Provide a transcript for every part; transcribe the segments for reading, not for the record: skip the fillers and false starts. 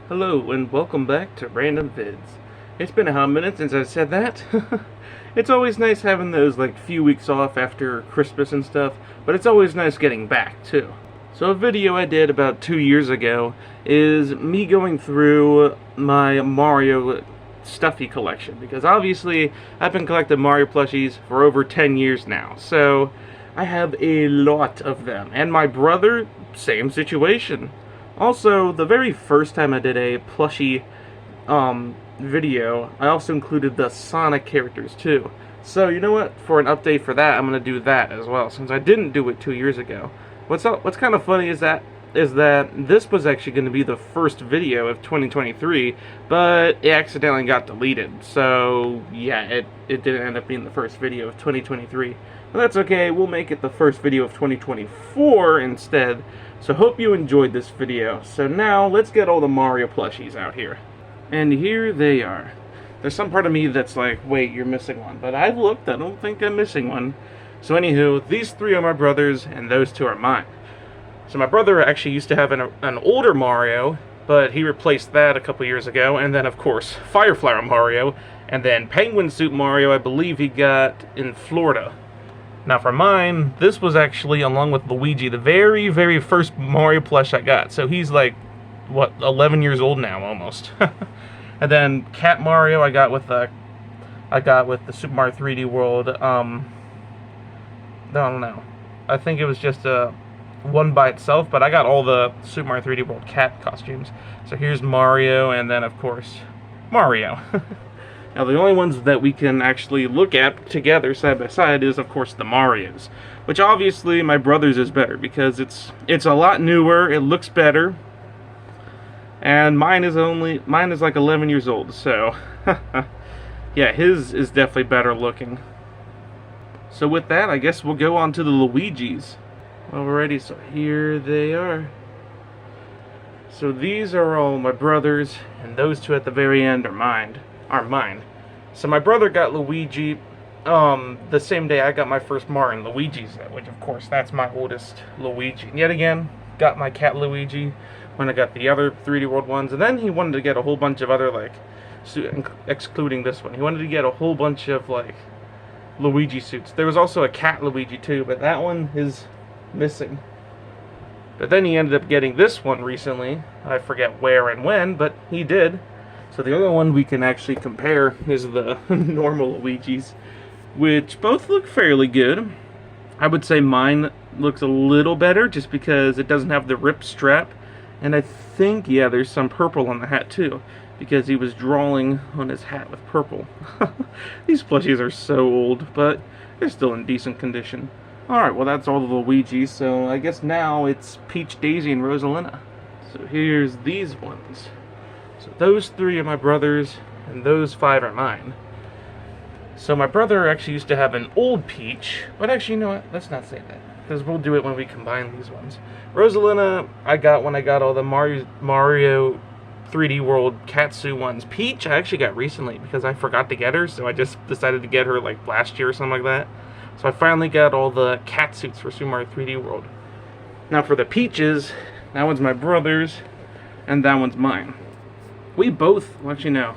Hello and welcome back to Random Vids. It's been a hot minute since I said that. It's always nice having those few weeks off after Christmas and stuff, but it's always nice getting back too. So a video I did about 2 years ago is me going through my Mario stuffy collection, because obviously I've been collecting Mario plushies for over 10 years now, so I have a lot of them. And my brother, same situation. Also, the very first time I did a plushie video, I also included the Sonic characters too. So you know what? For an update for that, I'm gonna do that as well, since I didn't do it 2 years ago. What's kind of funny is that this was actually going to be the first video of 2023, but it accidentally got deleted. So yeah, it didn't end up being the first video of 2023. But that's okay, we'll make it the first video of 2024 instead. So hope you enjoyed this video. So now, let's get all the Mario plushies out here. And here they are. There's some part of me that's like, wait, you're missing one. But I've looked, I don't think I'm missing one. So anywho, these three are my brother's, and those two are mine. So my brother actually used to have an older Mario, but he replaced that a couple years ago. And then, of course, Fireflower Mario, and then Penguin Suit Mario, I believe he got in Florida. Now for mine, this was actually, along with Luigi, the very, very first Mario plush I got. So he's like, what, 11 years old now, almost. And then Cat Mario I got with the Super Mario 3D World. I don't know. I think it was just one by itself, but I got all the Super Mario 3D World cat costumes. So here's Mario, and then, of course, Mario. Now, the only ones that we can actually look at together side by side is, of course, the Marios, which obviously my brother's is better because it's a lot newer, it looks better, and mine is like 11 years old. So yeah, his is definitely better looking. So with that, I guess we'll go on to the Luigis. Alrighty, so here they are. So these are all my brother's, and those two at the very end are mine. So my brother got Luigi the same day I got my first Mario and Luigi's, which of course that's my oldest Luigi. And yet again, got my cat Luigi when I got the other 3D World ones, and then he wanted to get a whole bunch of other, excluding this one, he wanted to get a whole bunch of Luigi suits. There was also a cat Luigi too, but that one is missing. But then he ended up getting this one recently. I forget where and when, but he did. So the other one we can actually compare is the normal Luigi's, which both look fairly good. I would say mine looks a little better just because it doesn't have the rip strap. And I think, yeah, there's some purple on the hat too, because he was drawing on his hat with purple. These plushies are so old, but they're still in decent condition. Alright, well that's all the Luigi's, so I guess now it's Peach, Daisy, and Rosalina. So here's these ones. So those three are my brother's, and those five are mine. So my brother actually used to have an old Peach, but actually, you know what, let's not say that, because we'll do it when we combine these ones. Rosalina, I got when I got all the Mario 3D World Katsu ones. Peach, I actually got recently, because I forgot to get her, so I just decided to get her last year or something like that. So I finally got all the cat suits for Super Mario 3D World. Now for the Peaches, that one's my brother's, and that one's mine. We both, well, actually no.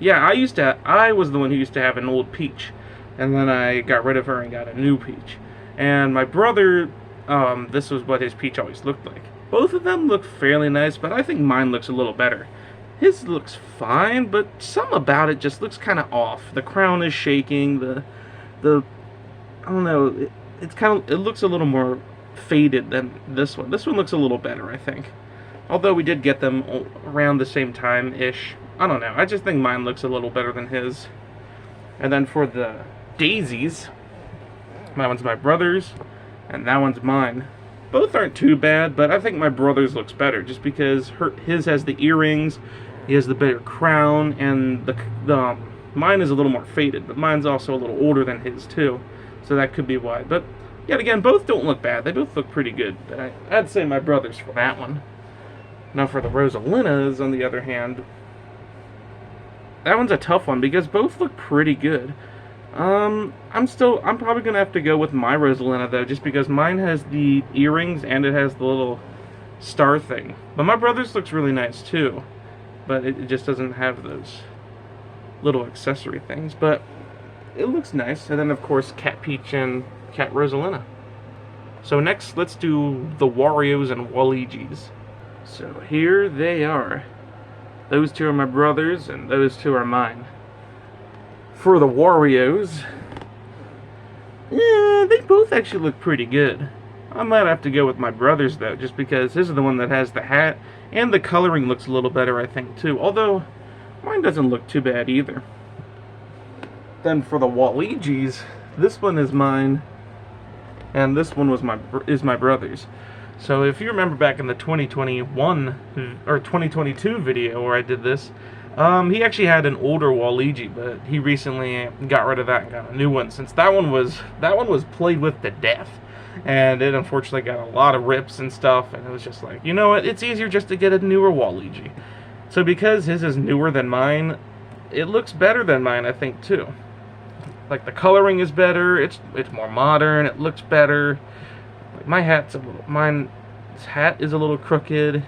Yeah, I was the one who used to have an old Peach, and then I got rid of her and got a new Peach. And my brother, this was what his Peach always looked like. Both of them look fairly nice, but I think mine looks a little better. His looks fine, but some about it just looks kind of off. The crown is shaking, the I don't know, it looks a little more faded than this one. This one looks a little better, I think. Although we did get them around the same time-ish. I don't know, I just think mine looks a little better than his. And then for the Daisies, that one's my brother's, and that one's mine. Both aren't too bad, but I think my brother's looks better, just because his has the earrings, he has the better crown, and mine is a little more faded, but mine's also a little older than his too. So that could be why. But yet again, both don't look bad. They both look pretty good. But I'd say my brother's for that one. Now for the Rosalinas, on the other hand, that one's a tough one because both look pretty good. I'm probably gonna have to go with my Rosalina though, just because mine has the earrings and it has the little star thing. But my brother's looks really nice too, but it just doesn't have those little accessory things, but it looks nice. And then of course Cat Peach and Cat Rosalina. So next, let's do the Wario's and Waluigi's. So here they are. Those two are my brothers, and those two are mine. For the Wario's, yeah, they both actually look pretty good. I might have to go with my brother's though, just because his is the one that has the hat, and the coloring looks a little better, I think, too. Although, mine doesn't look too bad either. Then for the Waluigi's, this one is mine, and this one was my brother's. So if you remember back in the 2021 or 2022 video where I did this, he actually had an older Waluigi, but he recently got rid of that and got a new one, since that one was played with to death, and it unfortunately got a lot of rips and stuff, and it was just like, you know what, it's easier just to get a newer Waluigi. So because his is newer than mine, it looks better than mine, I think, too. Like, the coloring is better, it's more modern, it looks better. Like, mine's hat is a little crooked.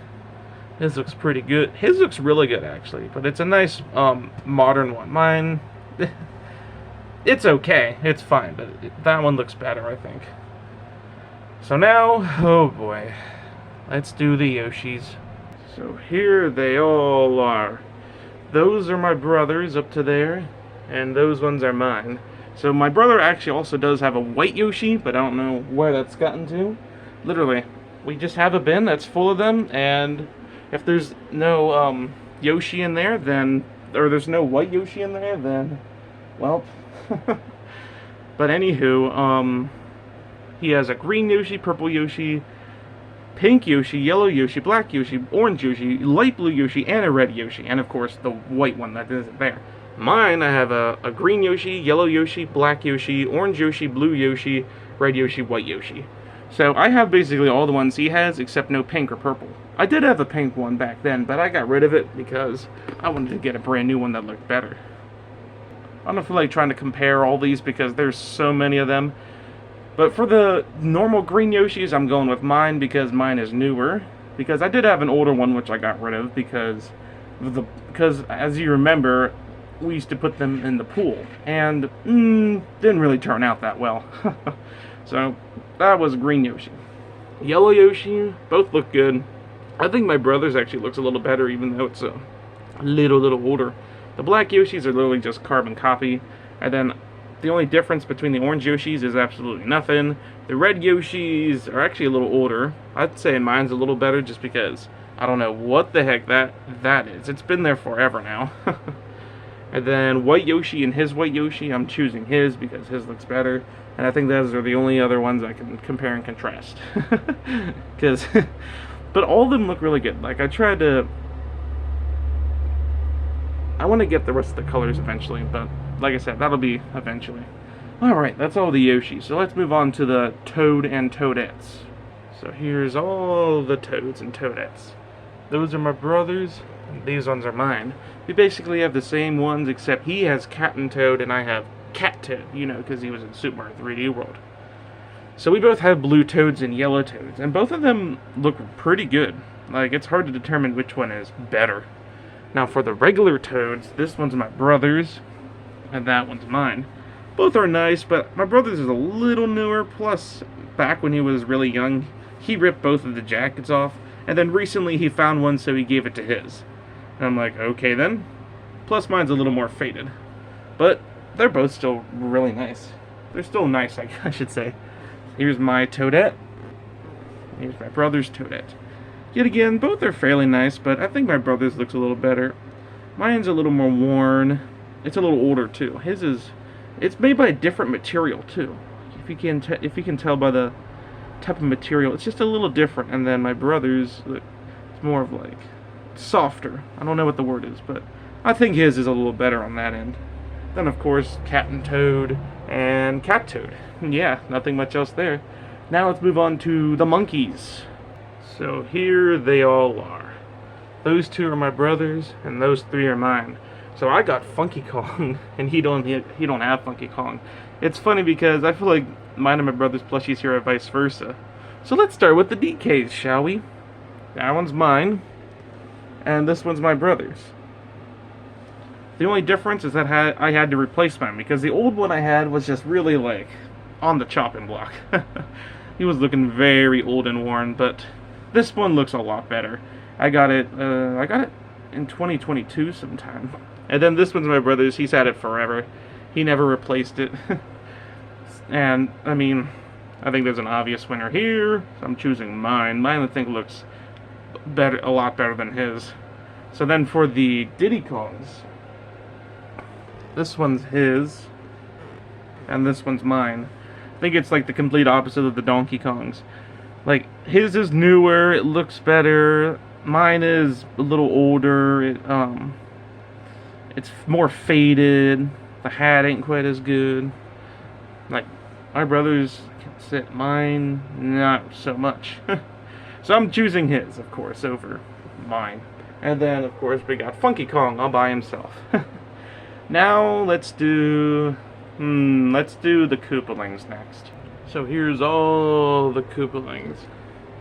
His looks pretty good. His looks really good, actually, but it's a nice modern one. Mine, it's okay, it's fine, but that one looks better, I think. So now, oh boy, let's do the Yoshis. So here they all are. Those are my brothers up to there, and those ones are mine. So my brother actually also does have a white Yoshi, but I don't know where that's gotten to. Literally, we just have a bin that's full of them, and if there's no Yoshi in there, then, or there's no white Yoshi in there, then, well, but anywho, he has a green Yoshi, purple Yoshi, pink Yoshi, yellow Yoshi, black Yoshi, orange Yoshi, light blue Yoshi, and a red Yoshi, and of course the white one that isn't there. Mine, I have a green Yoshi, yellow Yoshi, black Yoshi, orange Yoshi, blue Yoshi, red Yoshi, white Yoshi. So I have basically all the ones he has, except no pink or purple. I did have a pink one back then, but I got rid of it because I wanted to get a brand new one that looked better. I don't feel like trying to compare all these because there's so many of them. But for the normal green Yoshis, I'm going with mine because mine is newer. Because I did have an older one which I got rid of because as you remember, we used to put them in the pool, and didn't really turn out that well. So that was green Yoshi. Yellow Yoshi, both look good. I think my brother's actually looks a little better, even though it's a little older. The black Yoshis are literally just carbon copy, and then the only difference between the orange Yoshis is absolutely nothing. The red Yoshis are actually a little older. I'd say mine's a little better just because I don't know what the heck that is. It's been there forever now. And then white Yoshi and his white Yoshi, I'm choosing his because his looks better. And I think those are the only other ones I can compare and contrast. But all of them look really good. Like, I want to get the rest of the colors eventually, but like I said, that'll be eventually. Alright, that's all the Yoshis. So let's move on to the Toad and Toadettes. So here's all the Toads and Toadettes. Those are my brothers, and these ones are mine. We basically have the same ones, except he has Captain Toad and I have Cat Toad, you know, because he was in Super Mario 3D World. So we both have blue Toads and yellow Toads, and both of them look pretty good. Like, it's hard to determine which one is better. Now for the regular Toads, this one's my brother's, and that one's mine. Both are nice, but my brother's is a little newer, plus back when he was really young, he ripped both of the jackets off, and then recently he found one, so he gave it to his. And I'm like, okay then. Plus mine's a little more faded. But they're both still really nice. They're still nice, I should say. Here's my Toadette. Here's my brother's Toadette. Yet again, both are fairly nice, but I think my brother's looks a little better. Mine's a little more worn. It's a little older too. It's made by a different material too. If you can tell by the type of material, it's just a little different. And then my brother's, it's more of like softer. I don't know what the word is, but I think his is a little better on that end. Then of course, Captain Toad and Cat Toad. Yeah, nothing much else there. Now let's move on to the monkeys. So here they all are. Those two are my brothers, and those three are mine. So I got Funky Kong, and he don't have Funky Kong. It's funny because I feel like mine and my brother's plushies here are vice versa. So let's start with the DKs, shall we? That one's mine. And this one's my brother's. The only difference is that I had to replace mine because the old one I had was just really like on the chopping block. He was looking very old and worn, but this one looks a lot better. I got it in 2022 sometime. And then this one's my brother's. He's had it forever. He never replaced it. And I mean, I think there's an obvious winner here, so I'm choosing mine. Mine I think looks better, a lot better than his. So then for the Diddy Kongs, this one's his, and this one's mine. I think it's like the complete opposite of the Donkey Kongs. Like, his is newer, it looks better. Mine is a little older. It's more faded. The hat ain't quite as good. Like, my brother's can sit, mine not so much. So I'm choosing his, of course, over mine. And then, of course, we got Funky Kong all by himself. Now let's do the Koopalings next. So here's all the Koopalings.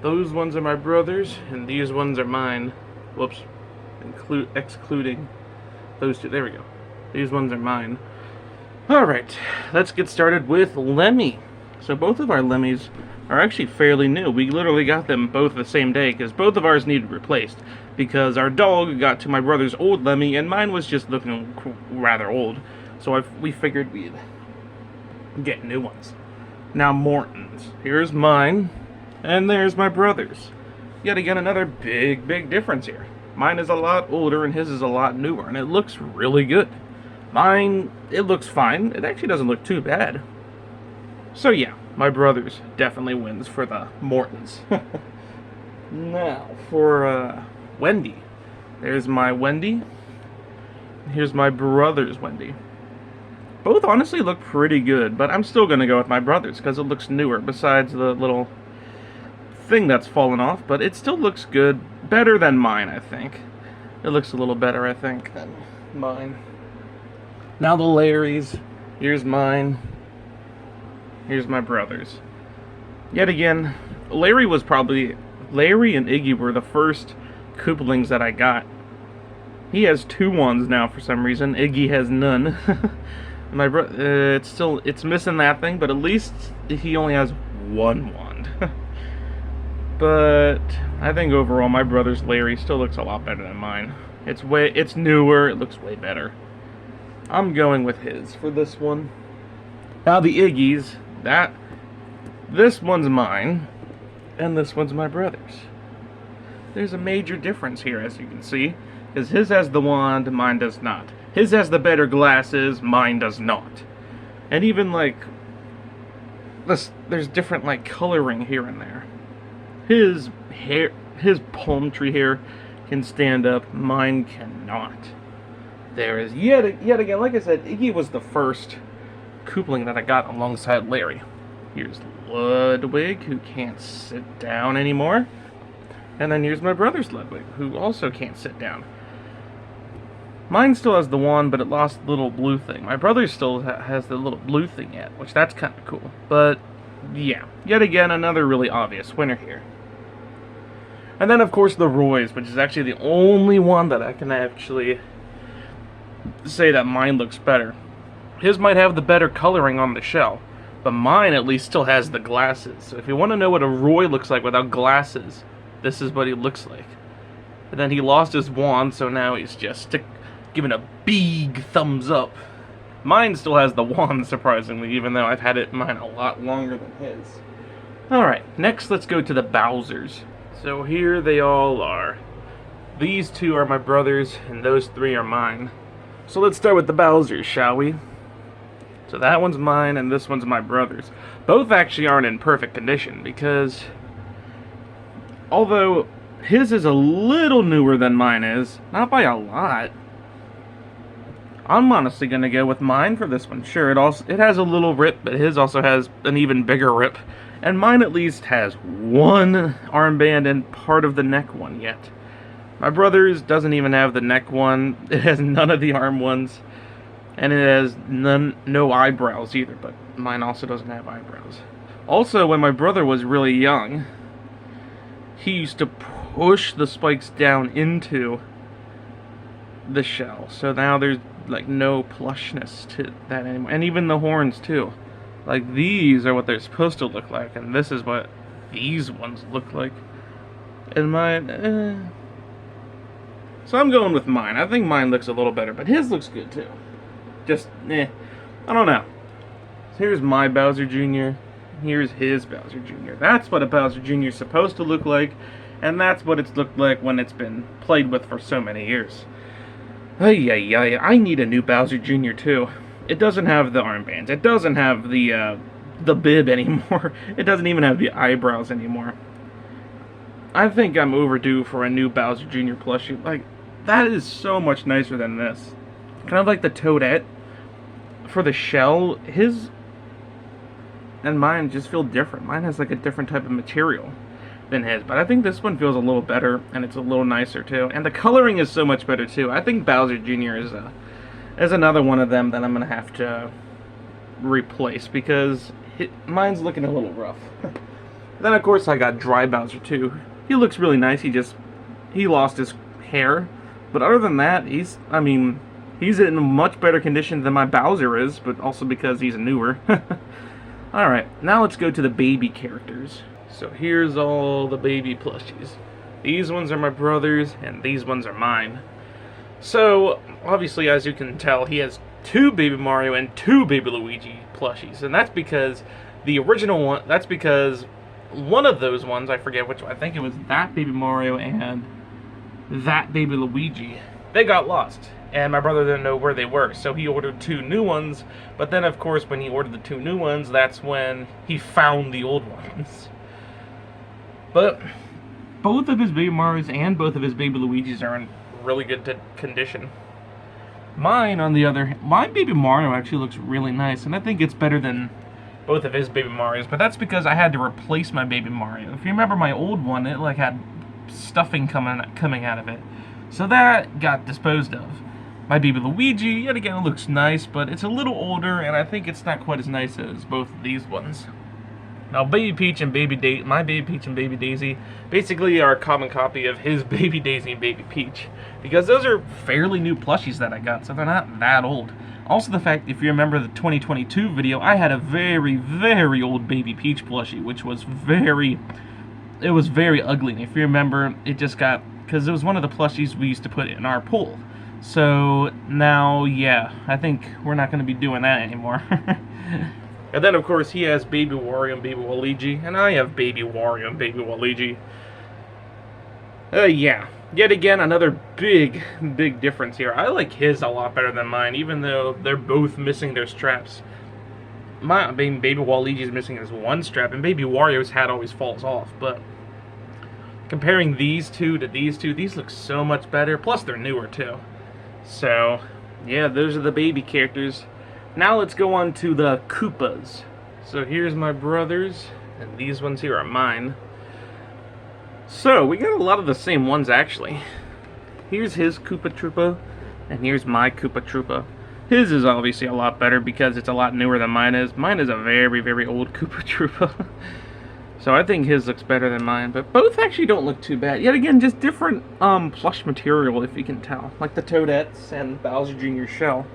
Those ones are my brother's, and these ones are mine. Whoops, excluding those two. There we go. These ones are mine. Alright, let's get started with Lemmy. So both of our Lemmys are actually fairly new. We literally got them both the same day because both of ours needed replaced. Because our dog got to my brother's old Lemmy and mine was just looking rather old. So we figured we'd get new ones. Now Morton's. Here's mine, and there's my brother's. Yet again, another big difference here. Mine is a lot older and his is a lot newer, and it looks really good. Mine, it looks fine. It actually doesn't look too bad. So yeah, my brother's definitely wins for the Mortons. Now, for Wendy. There's my Wendy. Here's my brother's Wendy. Both honestly look pretty good, but I'm still going to go with my brother's because it looks newer, besides the little thing that's fallen off, but it still looks good. Better than mine, I think. It looks a little better, I think, than mine. Now the Larrys. Here's mine. Here's my brother's. Yet again, Larry and Iggy were the first Koopalings that I got. He has 2 wands now for some reason. Iggy has none. My it's missing that thing, but at least he only has 1 wand. But I think overall my brother's Larry still looks a lot better than mine. It's newer, it looks way better. I'm going with his for this one. Now the Iggy's, this one's mine, and this one's my brother's. There's a major difference here, as you can see, because his has the wand, mine does not. His has the better glasses, mine does not. And even like there's different like coloring here and there. His hair, his palm tree hair can stand up, mine cannot. There is yet again, like I said, Iggy was the first Koopaling that I got alongside Larry. Here's Ludwig, who can't sit down anymore. And then here's my brother's Ludwig, who also can't sit down. Mine still has the wand, but it lost the little blue thing. My brother still has the little blue thing yet, which that's kind of cool. But, yeah. Yet again, another really obvious winner here. And then, of course, the Roy's, which is actually the only one that I can actually say that mine looks better. His might have the better coloring on the shell, but mine at least still has the glasses. So if you want to know what a Roy looks like without glasses, this is what he looks like. And then he lost his wand, so now he's just giving a big thumbs up. Mine still has the wand, surprisingly, even though I've had mine a lot longer than his. Alright, next let's go to the Bowsers. So here they all are. These 2 are my brother's, and those 3 are mine. So let's start with the Bowsers, shall we? So that one's mine, and this one's my brother's. Both actually aren't in perfect condition, because although his is a little newer than mine is, not by a lot, I'm honestly going to go with mine for this one. Sure, it has a little rip, but his also has an even bigger rip. And mine at least has 1 armband and part of the neck one yet. My brother's doesn't even have the neck one. It has none of the arm ones. And it has no eyebrows either, but mine also doesn't have eyebrows. Also, when my brother was really young, he used to push the spikes down into the shell. So now there's like no plushness to that anymore. And even the horns too. Like these are what they're supposed to look like, and this is what these ones look like. And mine, so I'm going with mine. I think mine looks a little better, but his looks good too. Just, I don't know. So here's my Bowser Jr. Here's his Bowser Jr. That's what a Bowser Jr. is supposed to look like, and that's what it's looked like when it's been played with for so many years. I need a new Bowser Jr. too. It doesn't have the armbands. It doesn't have the bib anymore. It doesn't even have the eyebrows anymore. I think I'm overdue for a new Bowser Jr. plushie. Like, that is so much nicer than this. Kind of like the Toadette. For the shell, his and mine just feel different. Mine has like a different type of material than his, but I think this one feels a little better, and it's a little nicer too. And the coloring is so much better too. I think Bowser Jr. is another one of them that I'm gonna have to replace because mine's looking a little rough. Then of course I got Dry Bowser too. He looks really nice. He lost his hair, but other than that, he's in much better condition than my Bowser is, but also because he's newer. Alright, now let's go to the baby characters. So here's all the baby plushies. These ones are my brother's, and these ones are mine. So, obviously, as you can tell, he has 2 Baby Mario and 2 Baby Luigi plushies. And that's because the original one, that's because one of those ones, I forget which one, I think it was that Baby Mario and that Baby Luigi, they got lost. And my brother didn't know where they were, so he ordered 2 new ones. But then, of course, when he ordered the 2 new ones, that's when he found the old ones. But both of his Baby Marios and both of his Baby Luigis are in really good condition. Mine, on the other hand, my Baby Mario actually looks really nice, and I think it's better than both of his Baby Marios. But that's because I had to replace my Baby Mario. If you remember my old one, it like had stuffing coming out of it, so that got disposed of. My Baby Luigi, yet again, looks nice, but it's a little older, and I think it's not quite as nice as both of these ones. Now, Baby Peach and my Baby Peach and Baby Daisy basically are a common copy of his Baby Daisy and Baby Peach, because those are fairly new plushies that I got, so they're not that old. Also, the fact, if you remember the 2022 video, I had a very, very old Baby Peach plushie, which was very ugly. And if you remember, it just got, because it was one of the plushies we used to put in our pool. So now, yeah, I think we're not going to be doing that anymore. And then, of course, he has Baby Wario and Baby Waluigi, and I have Baby Wario and Baby Waluigi. Yeah, yet again, another big difference here. I like his a lot better than mine, even though they're both missing their straps. Baby Waluigi's missing his one strap, and Baby Wario's hat always falls off, but comparing these two to these two, these look so much better, plus they're newer too. So, yeah, those are the baby characters. Now let's go on to the Koopas. So here's my brother's, and these ones here are mine. So, we got a lot of the same ones, actually. Here's his Koopa Troopa, and here's my Koopa Troopa. His is obviously a lot better because it's a lot newer than mine is. Mine is a very, very old Koopa Troopa. So I think his looks better than mine, but both actually don't look too bad. Yet again, just different plush material, if you can tell. Like the Toadettes and Bowser Jr. shell.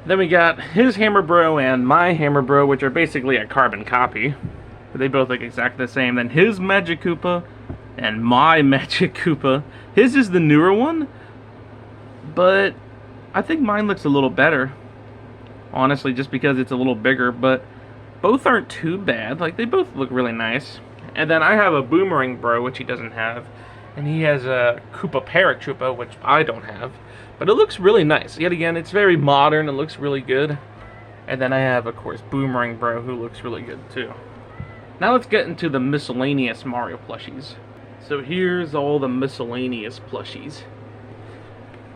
Then we got his Hammer Bro and my Hammer Bro, which are basically a carbon copy. But they both look exactly the same. Then his Magic Koopa and my Magic Koopa. His is the newer one, but I think mine looks a little better. Honestly, just because it's a little bigger, but both aren't too bad. Like, they both look really nice. And then I have a Boomerang Bro, which he doesn't have. And he has a Koopa Paratroopa, which I don't have. But it looks really nice. Yet again, it's very modern. It looks really good. And then I have, of course, Boomerang Bro, who looks really good, too. Now let's get into the miscellaneous Mario plushies. So here's all the miscellaneous plushies.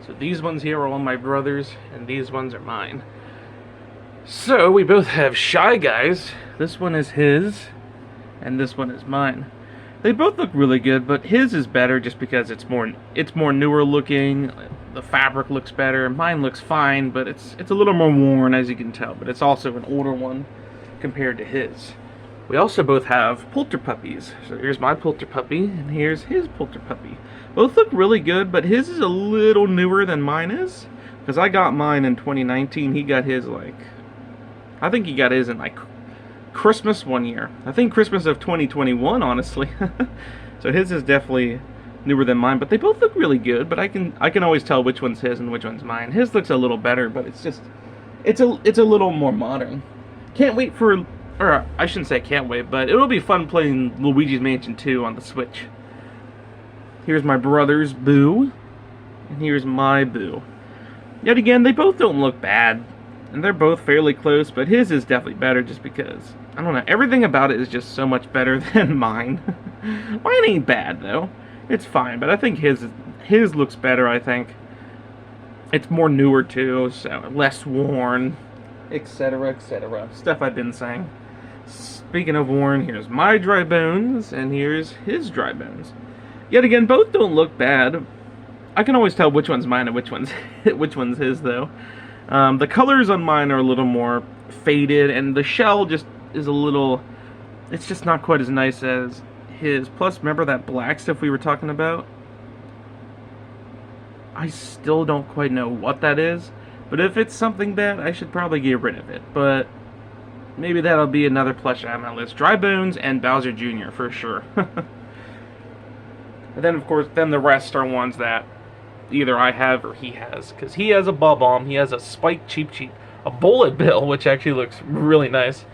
So these ones here are all my brother's, and these ones are mine. So, we both have Shy Guys. This one is his, and this one is mine. They both look really good, but his is better just because it's more newer looking. The fabric looks better. Mine looks fine, but it's a little more worn, as you can tell. But it's also an older one compared to his. We also both have Polter puppies. So here's my Polter puppy, and here's his Polter puppy. Both look really good, but his is a little newer than mine is. Because I got mine in 2019, he got his I think he got his in Christmas one year. I think Christmas of 2021, honestly. So his is definitely newer than mine, but they both look really good. But I can always tell which one's his and which one's mine. His looks a little better, but it's a little more modern. Can't wait for, or I shouldn't say can't wait, but it'll be fun playing Luigi's Mansion 2 on the Switch. Here's my brother's Boo, and here's my Boo. Yet again, they both don't look bad, and they're both fairly close, but his is definitely better just because, I don't know, everything about it is just so much better than mine. Mine ain't bad, though. It's fine, but I think his looks better, I think. It's more newer, too, so less worn, etc., etc. Stuff I've been saying. Speaking of worn, here's my dry bones, and here's his dry bones. Yet again, both don't look bad. I can always tell which one's mine and which one's his, though. The colors on mine are a little more faded, and the shell just is a little... It's just not quite as nice as his. Plus, remember that black stuff we were talking about? I still don't quite know what that is, but if it's something bad, I should probably get rid of it. But maybe that'll be another plush on my list. Dry Bones and Bowser Jr. for sure. And then, of course, the rest are ones that either I have or he has. Because he has a Bob-omb, he has a Spike Cheep Cheep, a Bullet Bill, which actually looks really nice.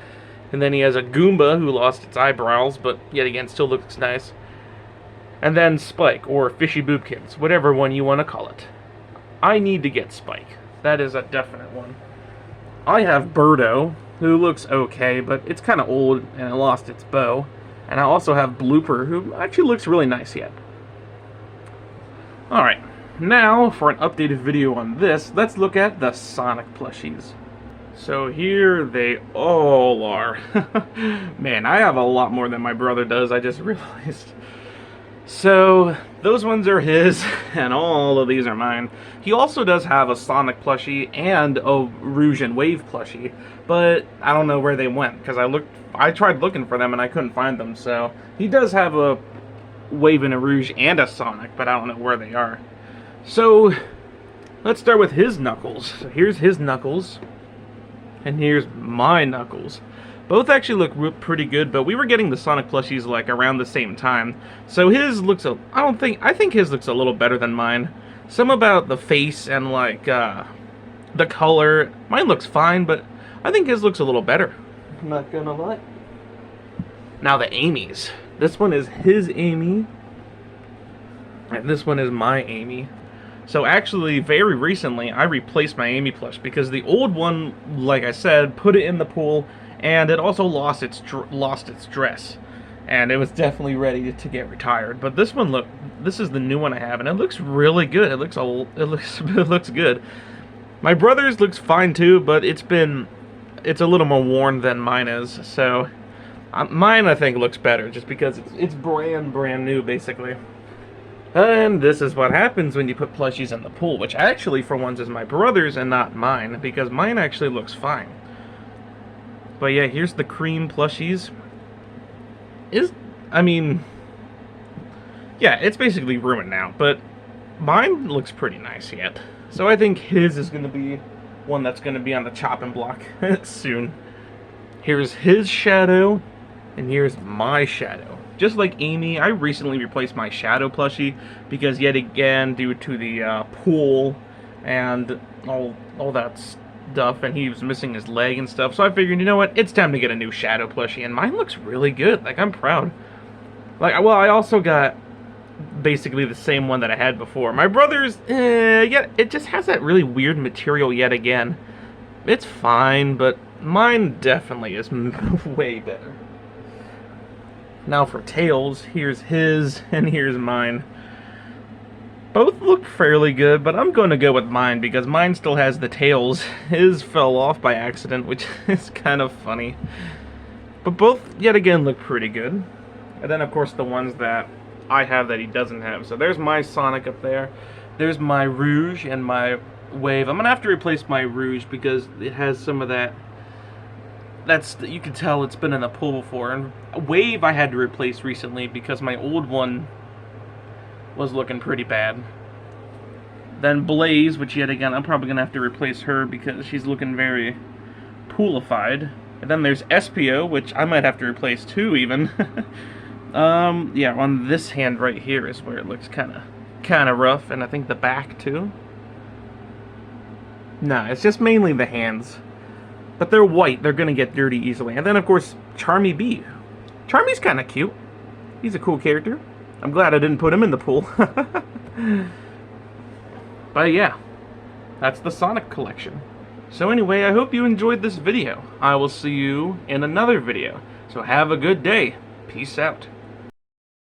And then he has a Goomba who lost its eyebrows, but yet again still looks nice. And then Spike, or Fishy Boopkins, whatever one you want to call it. I need to get Spike. That is a definite one. I have Birdo, who looks okay, but it's kind of old and it lost its bow. And I also have Blooper, who actually looks really nice yet. Alright, now for an updated video on this, let's look at the Sonic plushies. So here they all are. Man, I have a lot more than my brother does, I just realized. So, those ones are his, and all of these are mine. He also does have a Sonic plushie and a Rouge and Wave plushie, but I don't know where they went, because I tried looking for them and I couldn't find them, so he does have a Wave and a Rouge and a Sonic, but I don't know where they are. So, let's start with his Knuckles. So here's his Knuckles, and here's my Knuckles. Both actually look pretty good, but we were getting the Sonic plushies around the same time. So his looks I think his looks a little better than mine. Some about the face and the color. Mine looks fine, but I think his looks a little better. I'm not gonna lie. Now the Amy's. This one is his Amy, and this one is my Amy. So actually, very recently, I replaced my Amy plush because the old one, like I said, put it in the pool, and it also lost its dress, and it was definitely ready to get retired. But this one, this is the new one I have, and it looks really good. It looks good. My brother's looks fine too, but it's a little more worn than mine is. So mine I think looks better just because it's brand new basically. And this is what happens when you put plushies in the pool, which actually for once is my brother's and not mine, because mine actually looks fine. But yeah, here's the cream plushies. Yeah, it's basically ruined now, but mine looks pretty nice yet. So I think his is going to be one that's going to be on the chopping block soon. Here's his Shadow, and here's my Shadow. Just like Amy, I recently replaced my Shadow plushie because yet again, due to the pool and all that stuff, and he was missing his leg and stuff, so I figured, you know what, it's time to get a new Shadow plushie, and mine looks really good. I'm proud. Well, I also got basically the same one that I had before. My brother's, yeah, it just has that really weird material yet again. It's fine, but mine definitely is way better. Now for Tails, here's his and here's mine. Both look fairly good, but I'm going to go with mine because mine still has the tails. His fell off by accident, which is kind of funny. But both, yet again, look pretty good. And then, of course, the ones that I have that he doesn't have. So there's my Sonic up there. There's my Rouge and my Wave. I'm going to have to replace my Rouge because it has some of that you can tell it's been in the pool before. And Wave I had to replace recently because my old one was looking pretty bad. Then Blaze, which yet again I'm probably gonna have to replace her because she's looking very poolified. And then there's SPO, which I might have to replace too, even. Yeah, on this hand right here is where it looks kind of rough, and I think the back too. Nah, it's just mainly the hands. But they're white, they're gonna get dirty easily. And then of course, Charmy B. Charmy's kind of cute. He's a cool character. I'm glad I didn't put him in the pool. But yeah, that's the Sonic collection. So anyway, I hope you enjoyed this video. I will see you in another video. So have a good day. Peace out.